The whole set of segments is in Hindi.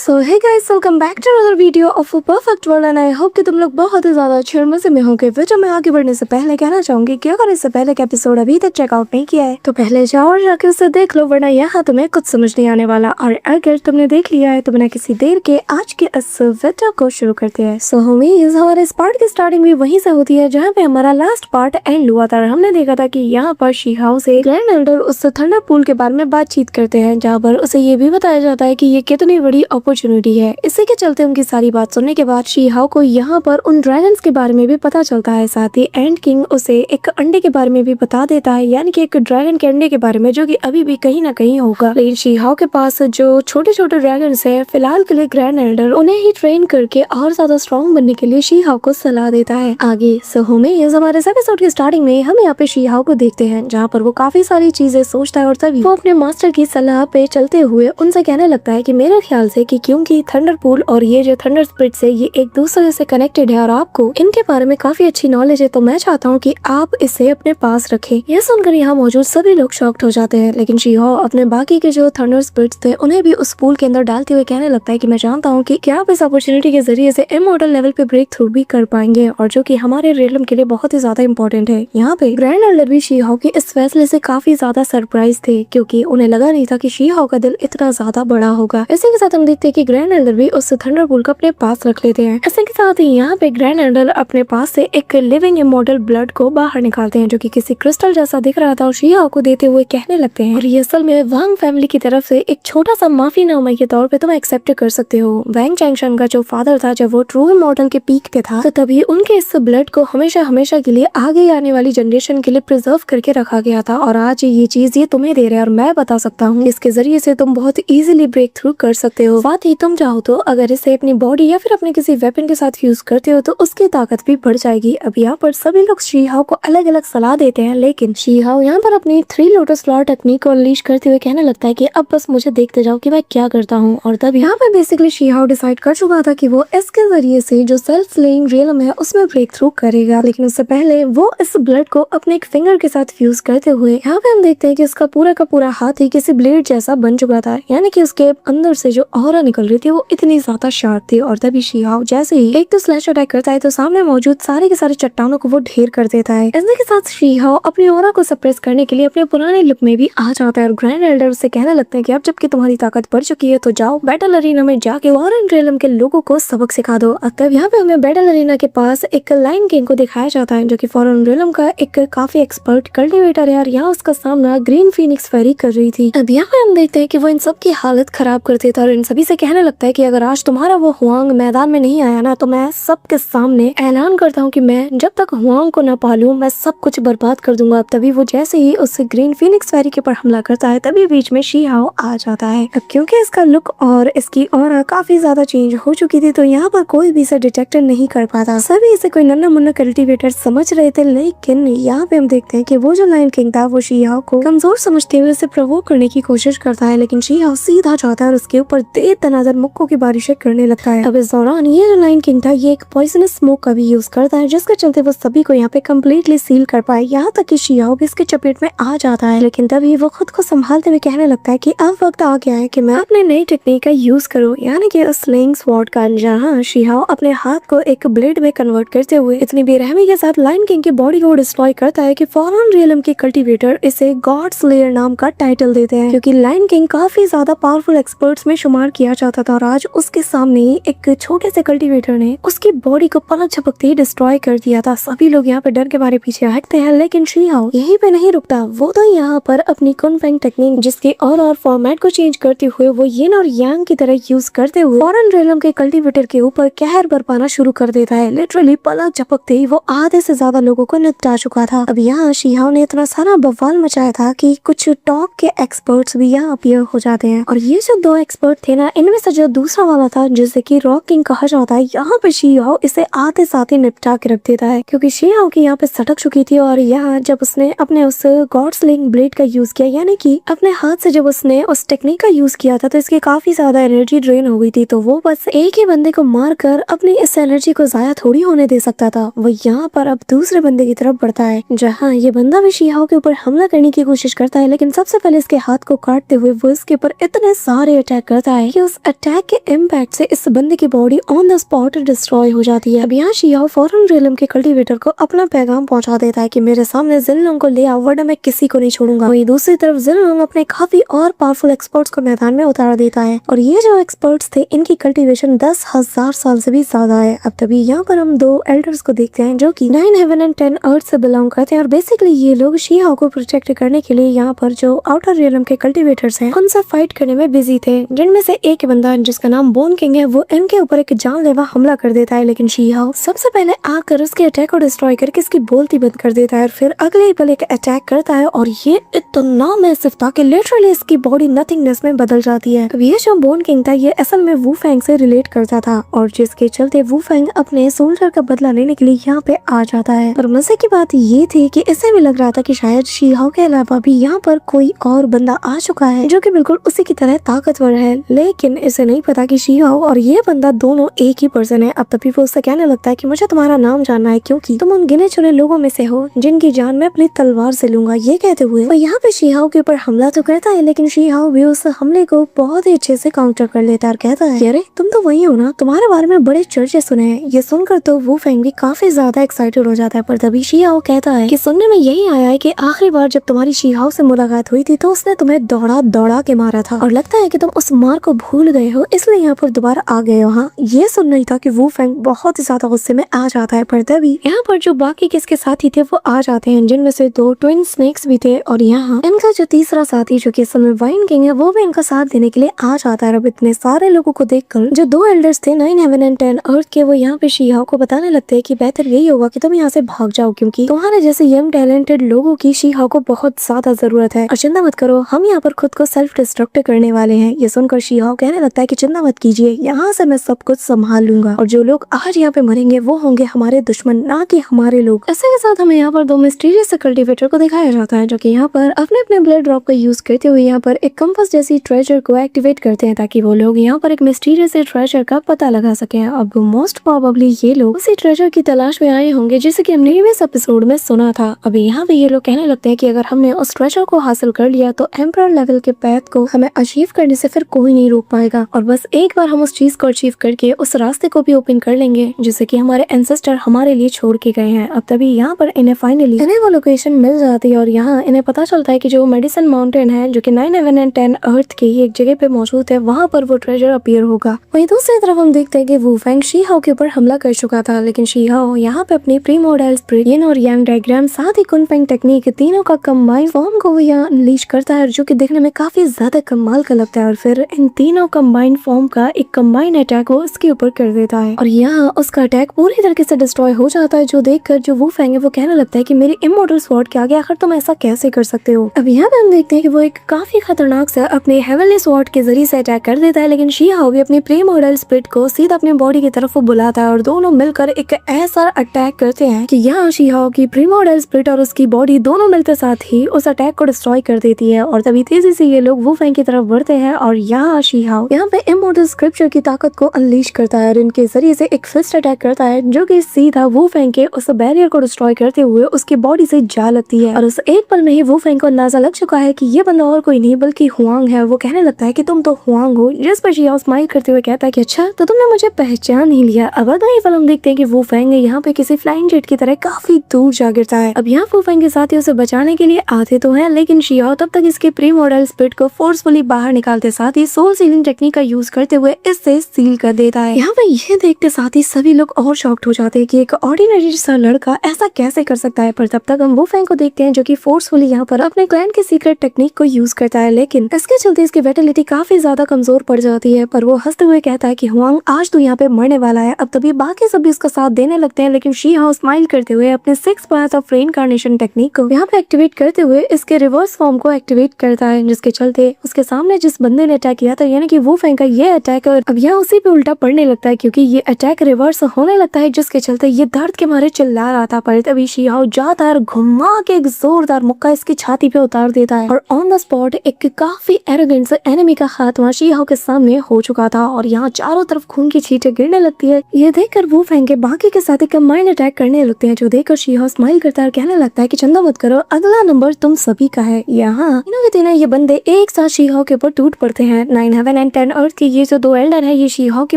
So hey guys, welcome back to another video of a perfect world and I hope कि तुम लोग बहुत ही ज्यादा अच्छे और मजे में होंगे। वीडियो में आगे बढ़ने से पहले कहना चाहूंगी कि अगर इससे पहले का एपिसोड अभी तक चेकआउट नहीं किया है तो पहले जाओ और जाके उसे देख लो, वरना यहाँ तुम्हें कुछ समझ नहीं आने वाला। और अगर तुमने देख लिया है तो बिना किसी देर के आज के इस वीडियो को शुरू करते हैं। सो होमीज, हमारे इस पार्ट की स्टार्टिंग भी वहीं से होती है जहाँ पे हमारा लास्ट पार्ट एंड हुआ था। हमने देखा था कि यहाँ पर शी-हाओ से ग्रैंड एल्डर उस थंडर पूल के बारे में बातचीत करते हैं, जहाँ पर उसे ये भी बताया जाता है कि ये कितनी बड़ी अपॉर्चुनिटी है। इसी के चलते उनकी सारी बात सुनने के बाद शी-हाओ को यहाँ पर उन ड्रैगन्स के बारे में भी पता चलता है। साथ ही एंड किंग उसे एक अंडे के बारे में भी बता देता है, यानी कि एक ड्रैगन के अंडे के बारे में, जो कि अभी भी कहीं ना कहीं होगा। लेकिन शी-हाओ के पास जो छोटे छोटे ड्रैगन्स हैं, फिलहाल के लिए ग्रैंड एल्डर उन्हें ही ट्रेन करके और ज्यादा स्ट्रॉन्ग बनने के लिए शी-हाओ को सलाह देता है। आगे होमीज, हमारे इस एपिसोड की स्टार्टिंग में हम यहाँ पे शी-हाओ को देखते हैं, जहाँ पर वो काफी सारी चीजें सोचता है और तभी वो अपने मास्टर की सलाह पे चलते हुए उनसे कहने लगता है कि मेरे ख्याल से कि क्योंकि थंडर पूल और ये जो थंडर स्पिरिट्स है ये एक दूसरे से कनेक्टेड है और आपको इनके बारे में काफी अच्छी नॉलेज है, तो मैं चाहता हूँ कि आप इसे अपने पास रखें। यह सुनकर यहाँ मौजूद सभी लोग शॉक्ड हो जाते हैं, लेकिन शी-हाओ अपने बाकी के जो थंडर स्पिरिट्स थे उन्हें भी उस पूल के अंदर डालते हुए कहने लगता है कि मैं जानता हूँ कि क्या आप इस अपॉर्चुनिटी के जरिए से इमॉर्टल लेवल पे ब्रेक थ्रू भी कर पाएंगे, और जो कि हमारे रियलम के लिए बहुत ही ज्यादा इंपॉर्टेंट है। यहाँ पे ग्रैंड एल्डर भी शी-हाओ के इस फैसले से काफी ज्यादा सरप्राइज थे, क्योंकि उन्हें लगा नहीं था कि शी-हाओ का दिल इतना ज्यादा बड़ा होगा। इसी के साथ हम देखते हैं कि ग्रैंड एल्डर भी उस थंडर पूल को अपने पास रख लेते हैं। इसी के साथ ही यहाँ पे ग्रैंड एल्डर अपने पास से एक लिविंग इमॉर्टल ब्लड को बाहर निकालते हैं, जो कि किसी क्रिस्टल जैसा दिख रहा था, और शी-हाओ को देते हुए कहने लगते हैं और ये असल में वांग फैमिली की तरफ से एक छोटा सा माफीनामा के तौर पे तुम एक्सेप्ट कर सकते हो। वैंग चैंगशन का जो फादर था, जब वो ट्रू इमॉर्टल के पीक पे था, तो तभी उनके इस ब्लड को हमेशा हमेशा के लिए आगे आने वाली जनरेशन के लिए प्रिजर्व करके रखा गया था, और आज ये चीज ये तुम्हें दे रहे हैं और मैं बता सकता हूँ इसके जरिए से तुम बहुत इजीली ब्रेक थ्रू कर सकते हो। साथ ही तुम चाहो तो अगर इसे अपनी बॉडी या फिर अपने किसी वेपन के साथ यूज करते हो तो उसकी ताकत भी बढ़ जाएगी। अब यहाँ पर सभी लोग शी-हाओ को अलग अलग सलाह देते हैं, लेकिन शी-हाओ यहाँ पर अपनी 3 लोटस फ्लावर टेक्निक को अनलीश करते हुए कहने लगता है कि अब बस मुझे देखते जाओ कि मैं क्या करता हूँ। और तब यहाँ पे बेसिकली शी-हाओ डिसाइड कर चुका था कि वो इसके जरिए से जो सेल्फ स्लेइंग रियलम है उसमें ब्रेक थ्रू करेगा, लेकिन उससे पहले वो इस ब्लड को अपने एक फिंगर के साथ फ्यूज करते हुए यहाँ पे हम देखते हैं कि उसका पूरा का पूरा हाथ ही किसी ब्लेड जैसा बन चुका था, यानी कि उसके अंदर से जो ऑरा निकल रही थी वो इतनी ज्यादा शार्प थी। और तभी शी-हाओ जैसे ही एक तो स्लैश अटैक करता है तो सामने मौजूद सारे के सारे चट्टानों को वो ढेर कर देता है। इसी के साथ शी-हाओ अपनी ऑरा को सप्रेस करने के लिए अपने पुराने लुक में भी आ जाता है, और ग्रैंड एल्डर उससे कहने लगते हैं कि अब जबकि तुम्हारी ताकत बढ़ चुकी है तो जाओ बैटल अरीना में जाके फॉरेन रियलम के लोगों को सबक सिखा दो। तब यहाँ पे हमें बैटल अरीना के पास एक लाइन किंग को दिखाया जाता है, जो कि फॉरेन रियलम का एक काफी एक्सपर्ट कल्टिवेटर है, और यहाँ उसका सामना ग्रीन फीनिक्स फेरी कर रही थी। अब यहाँ पे हम देखते हैं कि वो इन सब की हालत खराब कर देता है और इन सभी से कहने लगता है कि अगर आज तुम्हारा वो हुआंग मैदान में नहीं आया ना तो मैं सबके सामने ऐलान करता हूँ कि मैं जब तक हुआंग को न पालूं मैं सब कुछ बर्बाद कर दूंगा। अब तभी वो जैसे ही उस ग्रीन फीनिक्स फेरी के ऊपर हमला करता है तभी बीच में शी-हाओ आ जाता है। अब क्योंकि इसका लुक और इसकी ऑरा काफी ज्यादा चेंज हो चुकी थी तो यहाँ पर कोई भी इसे डिटेक्ट नहीं कर पाता। सभी इसे कोई नन्ना मुन्ना कल्टिवेटर समझ रहे थे, लेकिन यहाँ पे हम देखते हैं कि वो जो लाइन किंग था वो शी-हाओ को कमजोर समझते हुए उसे प्रोवोक करने की कोशिश करता है, लेकिन शी-हाओ सीधा जाता है और उसके ऊपर दे तनाजर मुक्कों की बारिशें करने लगता है। अब इस दौरान ये जो लाइन किंग था ये एक पॉइजनस स्मोक का भी यूज करता है, जिसके चलते वो सभी को यहाँ पे कम्प्लीटली सील कर पाए, यहाँ तक कि शी-हाओ भी इसके चपेट में आ जाता है। लेकिन तभी वो खुद को संभालते हुए कहने लगता है कि अब वक्त आ गया है कि मैं अपने नई टेक्निक का यूज करूँ, यानी कि उस स्लेइंग स्वॉर्ड का, जहाँ शी-हाओ अपने हाथ को एक ब्लेड में कन्वर्ट करते हुए इतनी बेरहमी के साथ लाइन किंग की बॉडी को डिस्ट्रॉय करता है कि फॉरेन रियलम के कल्टिवेटर इसे गॉड स्लेयर नाम का टाइटल देते हैं, क्योंकि लाइन किंग काफी ज्यादा पावरफुल एक्सपर्ट्स में शुमार किया जाता था, और आज उसके सामने ही एक छोटे से कल्टिवेटर ने उसकी बॉडी को पलक झपकते ही डिस्ट्रॉय कर दिया था। सभी लोग यहाँ पे डर के मारे पीछे हटते हैं, लेकिन शी-हाओ यहीं पे नहीं रुकता। वो तो यहाँ पर अपनी कुनफेंग टेक्निक, जिसके और फॉर्मेट को चेंज करते हुए वो यिन और यांग की तरह यूज करते हुए फॉरेन रियलम के कल्टिवेटर के ऊपर कहर बरपाना शुरू कर देता है। लिटरली पलक झपकते ही वो आधे से ज्यादा लोगों को निपटा चुका था। अब यहाँ शी-हाओ ने इतना सारा बवाल मचाया था कि कुछ टॉक के एक्सपर्ट्स भी यहाँ अपीयर हो जाते हैं, और ये जो 2 एक्सपर्ट थे ना, इनमें से जो दूसरा वाला था जिसे कि रॉक किंग कहा जाता है, यहाँ पे शी-हाओ इसे आते साथ ही निपटा के रख देता है, क्योंकि शी-हाओ की यहाँ पे सटक चुकी थी। और यहाँ जब उसने अपने उस गॉड स्लेइंग ब्लेड का यूज किया, यानी कि अपने हाथ से जब उसने उस टेक्निक का यूज किया था, तो इसकी काफी ज्यादा एनर्जी ड्रेन हो गई थी, तो वो बस एक ही बंदे को मार कर अपनी इस एनर्जी को जाया थोड़ी होने दे सकता था। वो यहाँ पर अब दूसरे बंदे की तरफ बढ़ता है, जहाँ ये बंदा भी शी-हाओ के ऊपर हमला करने की कोशिश करता है, लेकिन सबसे पहले इसके हाथ को काटते हुए वो इसके ऊपर इतने सारे अटैक करता है कि इस अटैक के इम्पैक्ट से इस बंदे की body on the spot destroy हो जाती है। अब यहाँ शिहाओ फौरन रेलम के कल्टीवेटर को अपना पैगाम पहुंचा देता है कि मेरे सामने जिनलोंग को ले आओ वरना मैं किसी को नहीं छोड़ूंगा। वहीं दूसरी तरफ जिनलोंग अपने काफी और पावरफुल एक्सपर्ट्स को मैदान में उतार देता है और ये जो एक्सपर्ट्स थे इनकी कल्टीवेशन 10,000 साल से भी ज्यादा है। अब तभी यहाँ पर हम 2 एल्डर्स को देखते हैं जो कि 9 हेवन एंड 10 अर्थ से बिलोंग करते हैं और बेसिकली ये लोग शिहाओ को प्रोटेक्ट करने के लिए यहाँ पर जो आउटर रियलम के कल्टीवेटर्स हैं उनसे फाइट करने में बिजी थे, जिनमें से एक बंदा जिसका नाम बोन किंग है वो इनके ऊपर एक जानलेवा हमला कर देता है। लेकिन शिहाओ सबसे पहले आकर उसके अटैक को डिस्ट्रॉय करके इसकी बोलती बंद कर देता है और फिर अगले ही पल एक अटैक करता है और ये इतना मैसिव था कि लिटरली इसकी बॉडी नथिंगनेस में बदल जाती है। अब ये जो बोन किंग था ये असल में वू फैंग से रिलेट करता था और जिसके चलते वू फैंग अपने सोल्जर का बदला लेने के लिए यहाँ पे आ जाता है। और मजे की बात ये थी कि इसे भी लग रहा था कि शायद शिहाओ के अलावा भी यहाँ पर कोई और बंदा आ चुका है जो कि बिल्कुल उसी की तरह ताकतवर है, लेकिन इसे नहीं पता कि शिहाओ और ये बंदा दोनों एक ही पर्सन है। अब तभी वो उससे कहने लगता है कि मुझे तुम्हारा नाम जानना है क्योंकि तुम उन गिने चुने लोगों में से हो जिनकी जान मैं अपनी तलवार से लूंगा। ये कहते हुए वो यहाँ पे शिहाओ के ऊपर हमला तो करता है लेकिन शिहाओ भी उस हमले को बहुत ही अच्छे से काउंटर कर लेता है और कहता है अरे तुम तो वही हो ना, तुम्हारे बारे में बड़े चर्चे सुने हैं। ये सुनकर तो वो फैंग भी काफी ज्यादा एक्साइटेड हो जाता है, पर तभी शिहाओ कहता है कि सुनने में यही आया है कि आखिरी बार जब तुम्हारी शिहाओ से मुलाकात हुई थी तो उसने तुम्हें दौड़ा दौड़ा के मारा था और लगता है कि तुम उस मार को भूल गए हो इसलिए यहाँ पर दोबारा आ गए हो। हाँ, ये सुन नहीं था कि वो फैंग बहुत ही ज्यादा गुस्से में आ जाता है, पर तभी यहाँ पर जो बाकी किसके साथी थे वो आ जाते हैं, जिनमें से 2 ट्विन स्नेक्स भी थे और यहाँ इनका जो तीसरा साथी जो कि समय वाइन किंग है वो भी इनका साथ देने के लिए आ जाता है। अब इतने सारे लोगों को देखकर जो 2 एल्डर्स थे 9 हेवन एंड 10 अर्थ के वो यहाँ पे शिहाओ को बताने लगते हैं कि बेहतर यही होगा कि तुम यहाँ से भाग जाओ क्योंकि तुम्हारे जैसे यंग टैलेंटेड लोगों की शिहाओ को बहुत ज्यादा जरूरत है और चिंता मत करो, हम यहाँ पर खुद को सेल्फ डिस्ट्रक्ट करने वाले हैं। ये सुनकर शिहाओ कहने लगता है कि चिंता मत कीजिए, यहाँ से मैं सब कुछ संभाल लूंगा और जो लोग आज यहाँ पे मरेंगे वो होंगे हमारे दुश्मन, ना कि हमारे लोग। इसी के साथ हमें यहाँ पर 2 मिस्टीरियस कल्टीवेटर को दिखाया जाता है जो कि यहाँ पर अपने अपने ब्लड ड्रॉप का यूज करते हुए यहाँ पर एक कंपास जैसी ट्रेजर को एक्टिवेट करते हैं ताकि वो लोग यहाँ पर एक मिस्टीरियस ट्रेजर का पता लगा सके। अब मोस्ट प्रोबेबली ये लोग उसी ट्रेजर की तलाश में आए होंगे जैसे कि हमने इस एपिसोड में सुना था। अभी यहाँ पे ये लोग कहने लगते हैं कि अगर हमने उस ट्रेजर को हासिल कर लिया तो एम्परर लेवल के पैथ को हमें अचीव करने से फिर कोई नहीं रोक पाएगा और बस एक बार हम उस चीज को अचीव करके उस रास्ते को भी ओपन कर लेंगे जिसे कि हमारे एंसेस्टर हमारे लिए छोड़ के गए हैं। अब तभी यहाँ पर इन्हें फाइनली वो लोकेशन मिल जाती है और यहाँ इन्हें पता चलता है कि जो मेडिसिन माउंटेन है जो कि 9 हेवन एंड 10 अर्थ की एक जगह पे मौजूद है, वहाँ पर वो ट्रेजर अपीयर होगा। वहीं दूसरी तरफ हम देखते हैं कि वू फैंग शिहाओ के ऊपर हमला कर चुका था, लेकिन शिहाओ यहाँ पे अपनी प्रीमोर्डियल स्पिरिट, यिन और यांग डायग्राम साथ ही कुनफेंग टेक्निक तीनों का कंबाइन फॉर्म को वो यहाँ अनलीश करता है जो कि देखने में काफी ज्यादा कमाल का लगता है और फिर इन तीनों कंबाइन फॉर्म का एक कंबाइन अटैक वो इसके ऊपर कर देता है और यहाँ उसका अटैक पूरी तरीके से डिस्ट्रॉय हो जाता है, जो देखकर जो वो फैंग है वो कहने लगता है कि मेरी इमोर्टल स्वॉर्ड के आगे आखिर तुम ऐसा कैसे कर सकते हो। अब यहाँ पे हम देखते हैं कि वो एक काफी खतरनाक सा अपने हेवनली स्वॉर्ड के जरिए से अटैक कर देता है, लेकिन शिहाओ भी अपनी प्रीमोर्डियल स्पिरिट को सीधा अपने बॉडी की तरफ बुलाता है और दोनों मिलकर एक ऐसा अटैक करते हैं कि यहाँ शिहाओ की प्रीमोर्डियल स्पिरिट और उसकी बॉडी दोनों मिलते साथ ही उस अटैक को डिस्ट्रॉय कर देती है और तभी तेजी से ये लोग वो फैंग की तरफ बढ़ते हैं और यहाँ शिहाओ यहाँ पे इमोर्टल स्क्रिप्चर की ताकत को अनलीश करता है और इनके जरिए से एक फिस्ट अटैक करता है जो कि सीधा वो फैंग के उस बैरियर को डिस्ट्रॉय करते हुए उसकी बॉडी से जा लगती है और उस एक पल में ही वो फैंग को अंदाजा लग चुका है कि ये बंदा और कोई नहीं बल्कि हुआंग है। वो कहने लगता है कि तुम तो हुआंग हो, जिस पर शिहाओ स्माइल करते हुए कहता है कि अच्छा तो तुमने मुझे पहचान नहीं लिया। अब अगली पल हम देखते हैं कि वो फैंग यहाँ पे किसी फ्लाइंग जेट की तरह काफी दूर जा गिरता है। अब यहाँ वो फैंग के साथी उसे बचाने के लिए आते तो है, लेकिन शिहाओ तब तक इसके प्रीमोर्डियल स्पिरिट को फोर्सफुली बाहर निकालते साथ ही सोल सीलिंग टेक्निक का यूज करते हुए इससे सील कर देता है। यहाँ पे ये देखते साथ ही सभी लोग और शॉक्ड हो जाते हैं कि एक ऑर्डिनरी सा लड़का ऐसा कैसे कर सकता है, पर तब तक हम वो फैंग को देखते हैं जो कि फोर्सफुली यहाँ पर अपने क्लैन के सीक्रेट टेक्निक को यूज करता है, लेकिन इसके चलते इसकी विटलिटी काफी ज्यादा कमजोर पड़ जाती है। पर वो हंसते हुए कहता है कि हुआंग आज तो यहाँ पे मरने वाला है। अब तभी बाकी सभी उसका साथ देने लगते हैं, लेकिन शिहाओ स्माइल करते हुए अपने 6 पाथ ऑफ रेइनकार्नेशन टेक्निक को यहाँ पे एक्टिवेट करते हुए इसके रिवर्स फॉर्म को एक्टिवेट करता है, जिसके चलते उसके सामने जिस बंदे ने अटैक किया था यानी कि वो फैंग का ये अटैक अब यहाँ उसी पे उल्टा पड़ने लगता है क्योंकि ये अटैक रिवर्स होने लगता है, जिसके चलते ये दर्द के मारे चिल्ला रहा था। पर तभी शिहाओ जाता है और घुमा के एक जोरदार मुक्का इसकी छाती पे उतार देता है और ऑन द स्पॉट एक काफी एरोगेंट से एनिमी का खात्मा शिहाओ के सामने हो चुका था और यहाँ चारों तरफ खून की छींटे गिरने लगती है। ये देखकर वो फैंग के बाकी के साथी कंबाइंड अटैक करने लगते हैं, जो देखकर शिहाओ स्माइल करता है और कहने लगता है कि चिंता मत करो, अगला नंबर तुम सभी का है। यहाँ तीनों के तीनों ये बंदे एक साथ शिहाओ के ऊपर टूट पड़ते हैं। 9 हेवन प्लेनेट 10 अर्थ के ये जो दो एल्डर है ये शी-हाओ की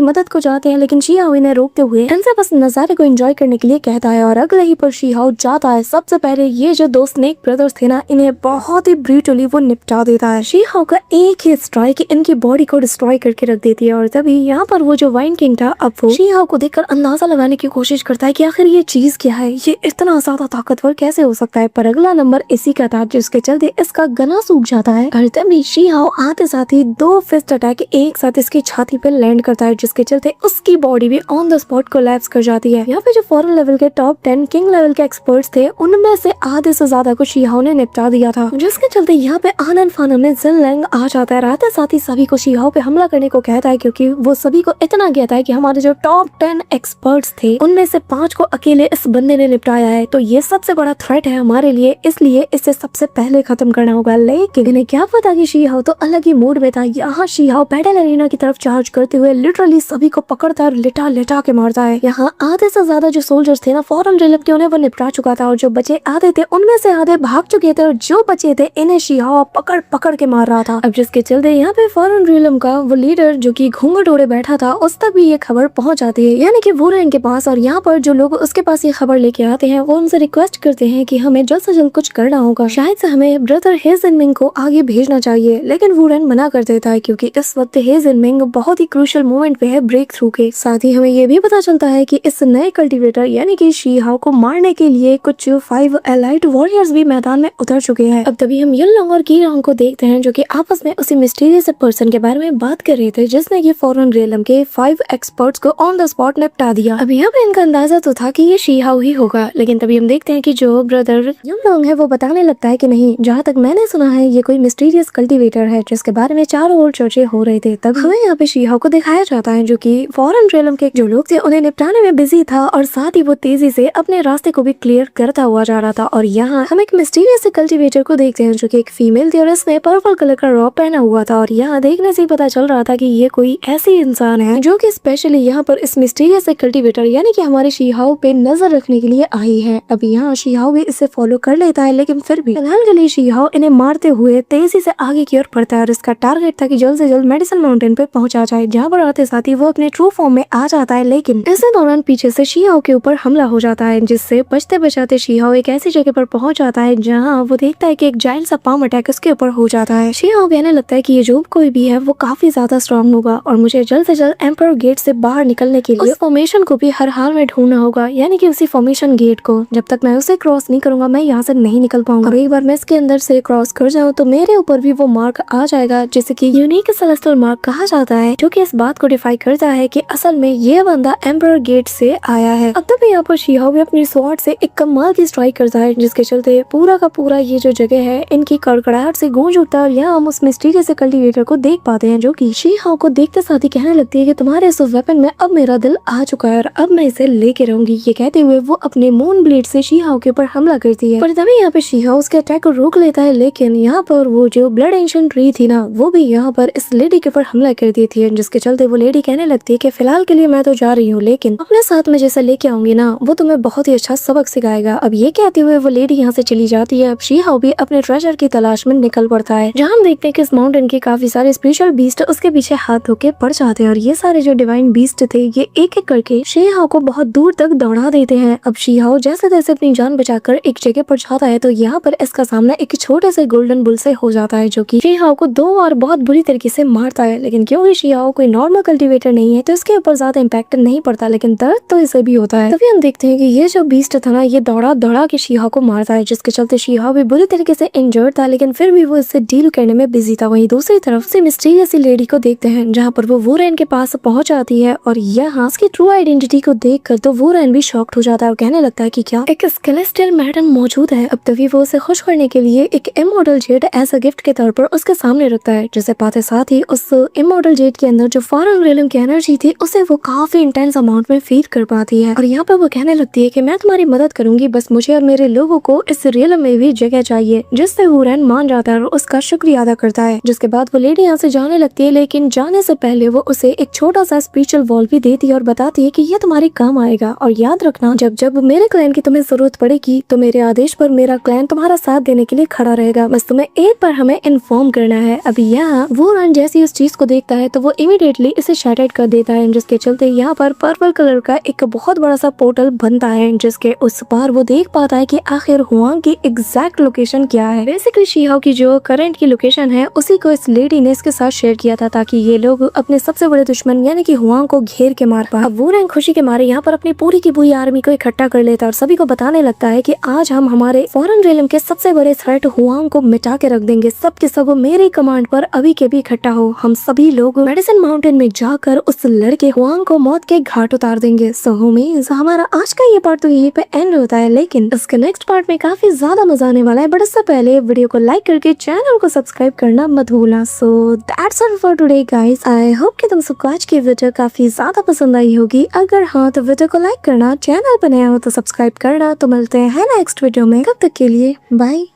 मदद को जाते हैं, लेकिन शी-हाओ इन्हें रोकते हुए इनसे बस नजारे को एंजॉय करने के लिए कहता है और अगले ही पर शी-हाओ जाता है। सबसे पहले ये जो दो स्नेक ब्रदर्स थे ना, इन्हें बहुत ही ब्रूटली वो निपटा देता है। शी-हाओ का एक ही स्ट्राइक इनकी बॉडी को डिस्ट्रॉय करके रख देती है और तभी यहाँ पर वो जो वाइन किंग था अब वो शी-हाओ को देखकर अंदाजा लगाने की कोशिश करता है कि आखिर ये चीज क्या है, ये इतना ज्यादा ताकतवर कैसे हो सकता है। पर अगला नंबर इसी का था जिसके चलते इसका गला सूख जाता है और तभी शी-हाओ आते साथ ही दो फिस्ट अटैक एक साथ इसकी छाती पे लैंड करता है, जिसके चलते उसकी बॉडी भी ऑन द स्पॉट कोलैप्स कर जाती है। यहाँ पे जो फॉरेन लेवल के टॉप 10 किंग लेवल के एक्सपर्ट्स थे उनमें से आधे से ज्यादा को शी-हाओ ने निपटा दिया था, जिसके चलते यहाँ पे आनन फानन में जिन लैंग आ जाता है। आते साथ ही सभी को शी-हाओ पे हमला करने को कहता है, क्योंकि वो सभी को इतना कहता है कि हमारे जो टॉप 10 एक्सपर्ट्स थे उनमें से 5 को अकेले इस बंदे ने निपटाया है, तो ये सबसे बड़ा थ्रेट है हमारे लिए, इसलिए इसे सबसे पहले खत्म करना होगा। लेकिन इन्हें क्या पता कि शी-हाओ तो अलग ही मूड में था। यहाँ शी-हाओ बैटल एरिना की तरफ चार्ज करते हुए लिटरली सभी को पकड़ता और लिटा लिटा के मारता है। यहाँ आधे से ज्यादा जो सोल्जर्स थे ना फॉरेन रिलम के, उन्हें वो निपटा चुका था और जो बचे आधे थे उनमें से आधे भाग चुके थे और जो बचे थे इन्हें शी-हाओ पकड़ पकड़ के मार रहा था। अब जिसके चलते यहाँ पे फॉरेन रिलम का वो लीडर जो कि घूंघट ओढ़े बैठा था उस तक भी ये खबर पहुंच जाती है, यानी कि वुरेन के पास। और यहाँ पर जो लोग उसके पास ये खबर लेके आते हैं वो उनसे रिक्वेस्ट करते हैं कि हमें जल्द से जल्द कुछ करना होगा, शायद से हमें ब्रदर हे जिनमिंग को आगे भेजना चाहिए। लेकिन वुरेन मना कर देता है क्योंकि इस वक्त हे जिनमिंग बहुत ही क्रूशियल मोमेंट पे है ब्रेक थ्रू के। साथ ही हमें ये भी पता चलता है कि इस नए कल्टिवेटर यानी कि शी-हाओ को मारने के लिए कुछ 5 एलाइट वॉरियर्स भी मैदान में उतर चुके हैं। अब तभी हम युनलोंग और कीरांग को देखते हैं जो कि आपस में उसी मिस्टीरियस पर्सन के बारे में बात कर रहे थे जिसने ये फॉरेन रियलम के 5 एक्सपर्ट्स को ऑन द स्पॉट निपटा दिया। अब यहाँ पे इनका अंदाजा तो था कि ये शी-हाओ ही होगा, लेकिन तभी हम देखते हैं कि जो ब्रदर युनलोंग है वो बताने लगता है कि नहीं, जहाँ तक मैंने सुना है ये कोई मिस्टीरियस कल्टिवेटर है जिसके बारे में चारों ओर चर्चे हो रहे थे। तब हमें यहाँ पे शी-हाओ को दिखाया जाता है जो कि फॉरेन रियलम के जो लोग थे उन्हें निपटाने में बिजी था और साथ ही वो तेजी से अपने रास्ते को भी क्लियर करता हुआ जा रहा था। और यहाँ हम एक मिस्टीरियस कल्टिवेटर को देखते हैं जो कि एक फीमेल थी और इसने पर्पल कलर का रॉब पहना हुआ था और यहाँ देखने से ही पता चल रहा था कि ये कोई ऐसी इंसान है जो कि स्पेशली यहाँ पर इस मिस्टीरियस कल्टिवेटर यानी कि हमारे शी-हाओ पे नजर रखने के लिए आई है। अब यहाँ शी-हाओ भी इसे फॉलो कर लेता है, लेकिन फिर भी फिलहाल के लिए शी-हाओ इन्हें मारते हुए तेजी से आगे की ओर बढ़ता है और इसका टारगेट था कि जल्द से जल्द मेडिसिन माउंटेन पे पहुंचा जाए, जहाँ पर आते साथ ही वो अपने ट्रू फॉर्म में आ जाता है। लेकिन इसी दौरान पीछे से शी-हाओ के ऊपर हमला हो जाता है, जिससे बचते बचाते शी-हाओ एक ऐसी जगह पर पहुंच जाता है जहाँ वो देखता है कि एक जायंट सा पाम अटैक उसके ऊपर हो जाता है। शी-हाओ कहने लगता है कि ये जो कोई भी है वो काफी ज्यादा स्ट्रॉन्ग होगा और मुझे जल्द से जल्द एम्परर गेट से बाहर निकलने के लिए फॉर्मेशन को भी हर हाल में ढूंढना होगा, यानी कि उसी फॉर्मेशन गेट को। जब तक मैं उसे क्रॉस नहीं करूंगा मैं यहाँ से नहीं निकल पाऊंगा। एक बार मैं इसके अंदर से क्रॉस कर जाऊँ तो मेरे ऊपर भी वो मार्क आ जाएगा जिसे कि यूनिक सेलेस्टियल मार्क कहा जाता है, जो कि इस बात को डिफाई करता है कि असल में ये बंदा एम्परर गेट से आया है। अब तभी यहाँ पर शी-हाओ भी अपनी स्वॉर्ड से एक कमाल की स्ट्राइक करता है जिसके चलते पूरा का पूरा ये जो जगह है इनकी कड़कड़ाहट से गूंज उठता है और यहाँ हम उस मिस्टीरियस कल्टिवेटर को देख पाते हैं जो कि शी-हाओ को देखते साथ ही कहने लगती है कि तुम्हारे इस वेपन में अब मेरा दिल आ चुका है और अब मैं इसे लेके रहूंगी। ये कहते हुए वो अपने मून ब्लेड से शी-हाओ के ऊपर हमला करती है, पर तभी यहाँ पे शी-हाओ उसके अटैक को रोक लेता है। लेकिन यहाँ पर वो जो ब्लड एंशिएंट ट्री थी ना वो भी यहाँ पर इस लेडी के ऊपर हमला कर दी थी, जिसके चलते वो लेडी कहने लगती है कि फिलहाल के लिए मैं तो जा रही हूँ, लेकिन अपने साथ में जैसा लेके आऊंगी ना वो तुम्हें बहुत ही अच्छा सबक सिखाएगा। अब ये कहते हुए वो लेडी यहाँ से चली जाती है। अब शी-हाओ भी अपने ट्रेजर की तलाश में निकल पड़ता है, जहाँ हम देखते हैं कि इस माउंटेन के काफी सारे स्पिरिचुअल बीस्ट उसके पीछे हाथ धोके पड़ जाते हैं और ये सारे जो डिवाइन बीस्ट थे ये एक एक करके शी-हाओ को बहुत दूर तक दौड़ा देते हैं। अब शी-हाओ जैसे तैसे अपनी जान बचाकर एक जगह पर जाता है तो यहाँ पर इसका सामना एक छोटे से गोल्डन बुल से हो जाता है जो कि शी-हाओ को 2 बार बहुत बुरी तरीके से मारता है। लेकिन क्योंकि शी-हाओ कोई नॉर्मल कल्टिवेटर नहीं है तो इसके ऊपर ज्यादा इम्पैक्ट नहीं पड़ता, लेकिन दर्द तो इसे भी होता है। तभी हम देखते हैं कि ये जो बीस्ट था ना ये दौड़ा दौड़ा के शी-हाओ को मारता है, जिसके चलते शी-हाओ भी बुरी तरीके से इंजर्ड था, लेकिन फिर भी वो इससे डील करने में बिजी था। वहीं दूसरी तरफ से मिस्टीरियस लेडी को देखते हैं जहाँ पर वो वुरेन के पास पहुंच जाती है और यहाँ उसकी ट्रू आइडेंटिटी को देखकर तो वुरेन भी शॉक्ड हो जाता है और कहने लगता है कि क्या एक सेलेस्टियल मैडम मौजूद है। अब तभी वो उसे खुश करने के लिए एक immortal jade as a gift के तौर पर उसके सामने रखता है, जिसे पाते साथ ही उस इमॉर्टल जेड के अंदर जो फॉरेन रियलम की एनर्जी थी उसे वो काफी इंटेंस अमाउंट में फीड कर पाती है। और यहाँ पर वो कहने लगती है कि मैं तुम्हारी मदद करूंगी, बस मुझे और मेरे लोगों को इस रियलम में भी जगह चाहिए, जिससे वुरेन मान जाता है और उसका शुक्रिया अदा करता है। जिसके बाद वो लेडी यहाँ से जाने लगती है, लेकिन जाने से पहले वो उसे एक छोटा सा स्पिरिचुअल वॉल भी देती है और बताती है कि ये तुम्हारे काम आएगा और याद रखना जब जब मेरे क्लैन की तुम्हें जरूरत पड़ेगी तो मेरे आदेश पर मेरा क्लैन तुम्हारा साथ देने के लिए खड़ा रहेगा, बस तुम्हें एक बार हमें इन्फॉर्म करना है। अभी यहाँ वुरेन जैसे जैसे ही उस चीज को देखता है तो वो इमीडिएटली इसे शैटर्ड कर देता है, जिसके चलते यहाँ पर पर्पल कलर का एक बहुत बड़ा सा पोर्टल बनता है, जिसके उस पार वो देख पाता है कि आखिर हुआंग की एग्जैक्ट लोकेशन क्या है। बेसिकली शीहाओ की जो करंट की लोकेशन है उसी को इस लेडी ने इसके साथ शेयर किया था ताकि ये लोग अपने सबसे बड़े दुश्मन यानी कि हुआंग को घेर के मार पाए। अब वो रैंक खुशी के मारे यहाँ पर अपनी पूरी की पूरी आर्मी को इकट्ठा कर लेता है और सभी को बताने लगता है कि आज हम हमारे फॉरेन रियलम के सबसे बड़े थ्रेट हुआंग को मिटा के रख देंगे। सब के सब मेरे कमांड पर अभी के भी इकट्ठा हो। हम सभी लोग मेडिसिन माउंटेन में जाकर उस लड़के हुआंग को मौत के घाट उतार देंगे। सो होमीज हमारा आज का ये पार्ट तो यहीं पे एंड होता है, लेकिन इसके नेक्स्ट पार्ट में काफी ज्यादा मजा आने वाला है। बट इससे पहले वीडियो को लाइक करके चैनल को सब्सक्राइब करना मत भूलना। So that's all for today guys. I hope कि तुम सबको आज की वीडियो काफी ज्यादा पसंद आई होगी। अगर हाँ तो वीडियो को लाइक करना, चैनल पर नया हो तो सब्सक्राइब करना। तो मिलते हैं नेक्स्ट वीडियो में, कब तक के लिए बाय।